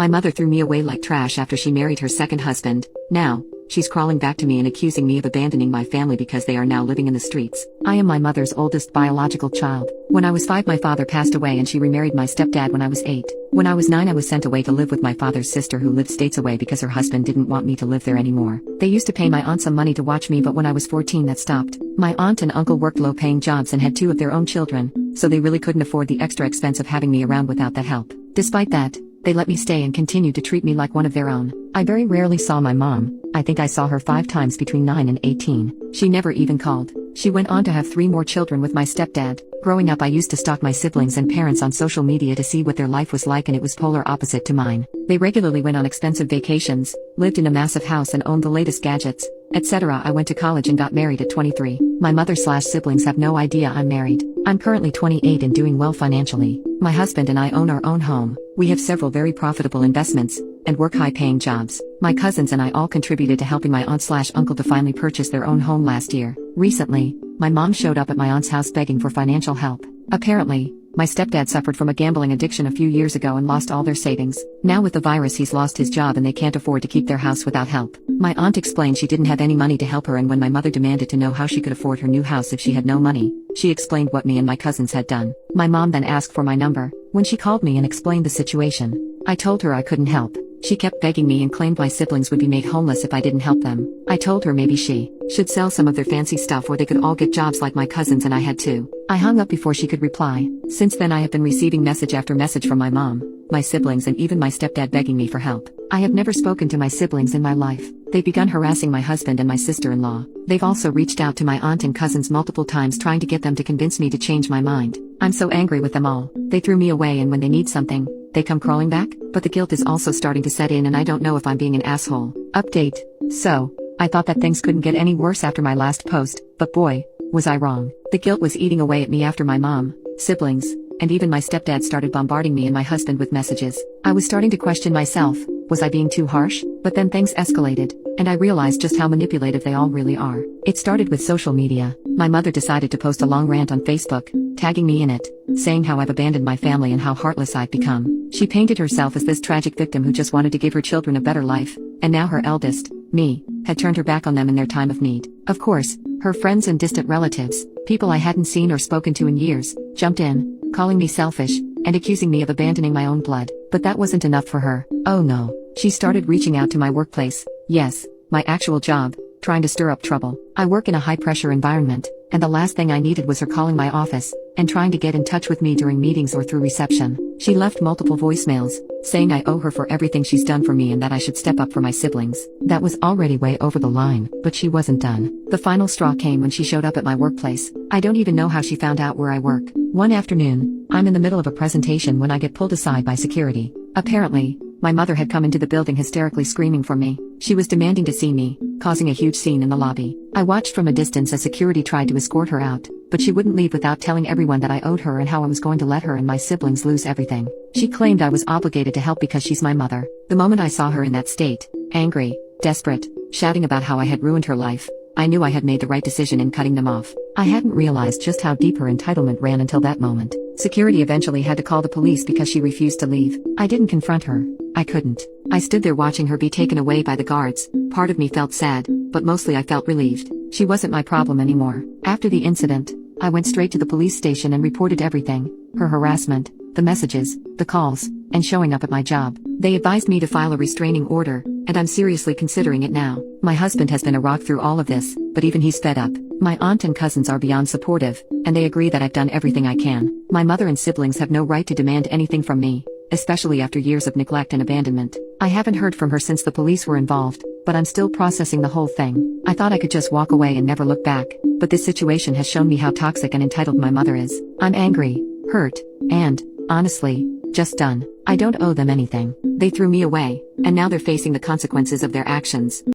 My mother threw me away like trash after she married her second husband. Now, she's crawling back to me and accusing me of abandoning my family because they are now living in the streets. I am my mother's oldest biological child. When I was 5, my father passed away and she remarried my stepdad when I was 8. When I was 9, I was sent away to live with my father's sister who lived states away because her husband didn't want me to live there anymore. They used to pay my aunt some money to watch me, but when I was 14 that stopped. My aunt and uncle worked low-paying jobs and had 2 of their own children, so they really couldn't afford the extra expense of having me around without that help. Despite that, they let me stay and continued to treat me like one of their own. I very rarely saw my mom. I think I saw her 5 times between 9 and 18. She never even called. She went on to have 3 more children with my stepdad. Growing up, I used to stalk my siblings and parents on social media to see what their life was like, and it was polar opposite to mine. They regularly went on expensive vacations, lived in a massive house and owned the latest gadgets, etc. I went to college and got married at 23. My mother/siblings have no idea I'm married. I'm currently 28 and doing well financially. My husband and I own our own home. We have several very profitable investments and work high-paying jobs. My cousins and I all contributed to helping my aunt/uncle to finally purchase their own home last year. Recently, my mom showed up at my aunt's house begging for financial help. Apparently, my stepdad suffered from a gambling addiction a few years ago and lost all their savings. Now with the virus, he's lost his job and they can't afford to keep their house without help. My aunt explained she didn't have any money to help her, and when my mother demanded to know how she could afford her new house if she had no money, she explained what me and my cousins had done. My mom then asked for my number. When she called me and explained the situation, I told her I couldn't help. She kept begging me and claimed my siblings would be made homeless if I didn't help them. I told her maybe she should sell some of their fancy stuff or they could all get jobs like my cousins and I had too. I hung up before she could reply. Since then I have been receiving message after message from my mom, my siblings and even my stepdad begging me for help. I have never spoken to my siblings in my life. They've begun harassing my husband and my sister-in-law. They've also reached out to my aunt and cousins multiple times trying to get them to convince me to change my mind. I'm so angry with them all. They threw me away and when they need something, they come crawling back, but the guilt is also starting to set in and I don't know if I'm being an asshole. Update. So, I thought that things couldn't get any worse after my last post, but boy, was I wrong. The guilt was eating away at me after my mom, siblings, and even my stepdad started bombarding me and my husband with messages. I was starting to question myself. Was I being too harsh? But then things escalated, and I realized just how manipulative they all really are. It started with social media. My mother decided to post a long rant on Facebook, tagging me in it, saying how I've abandoned my family and how heartless I've become. She painted herself as this tragic victim who just wanted to give her children a better life, and now her eldest, me, had turned her back on them in their time of need. Of course, her friends and distant relatives, people I hadn't seen or spoken to in years, jumped in, calling me selfish, and accusing me of abandoning my own blood. But that wasn't enough for her. Oh no. She started reaching out to my workplace, yes, my actual job, trying to stir up trouble. I work in a high-pressure environment, and the last thing I needed was her calling my office, and trying to get in touch with me during meetings or through reception. She left multiple voicemails, saying I owe her for everything she's done for me and that I should step up for my siblings. That was already way over the line, but she wasn't done. The final straw came when she showed up at my workplace. I don't even know how she found out where I work. One afternoon, I'm in the middle of a presentation when I get pulled aside by security. Apparently, my mother had come into the building hysterically screaming for me. She was demanding to see me, causing a huge scene in the lobby. I watched from a distance as security tried to escort her out, but she wouldn't leave without telling everyone that I owed her and how I was going to let her and my siblings lose everything. She claimed I was obligated to help because she's my mother. The moment I saw her in that state, angry, desperate, shouting about how I had ruined her life, I knew I had made the right decision in cutting them off. I hadn't realized just how deep her entitlement ran until that moment. Security eventually had to call the police because she refused to leave. I didn't confront her. I couldn't. I stood there watching her be taken away by the guards. Part of me felt sad, but mostly I felt relieved. She wasn't my problem anymore. After the incident, I went straight to the police station and reported everything. Her harassment, the messages, the calls, and showing up at my job. They advised me to file a restraining order, and I'm seriously considering it now. My husband has been a rock through all of this, but even he's fed up. My aunt and cousins are beyond supportive, and they agree that I've done everything I can. My mother and siblings have no right to demand anything from me, especially after years of neglect and abandonment. I haven't heard from her since the police were involved, but I'm still processing the whole thing. I thought I could just walk away and never look back, but this situation has shown me how toxic and entitled my mother is. I'm angry, hurt, and, honestly, just done. I don't owe them anything. They threw me away, and now they're facing the consequences of their actions.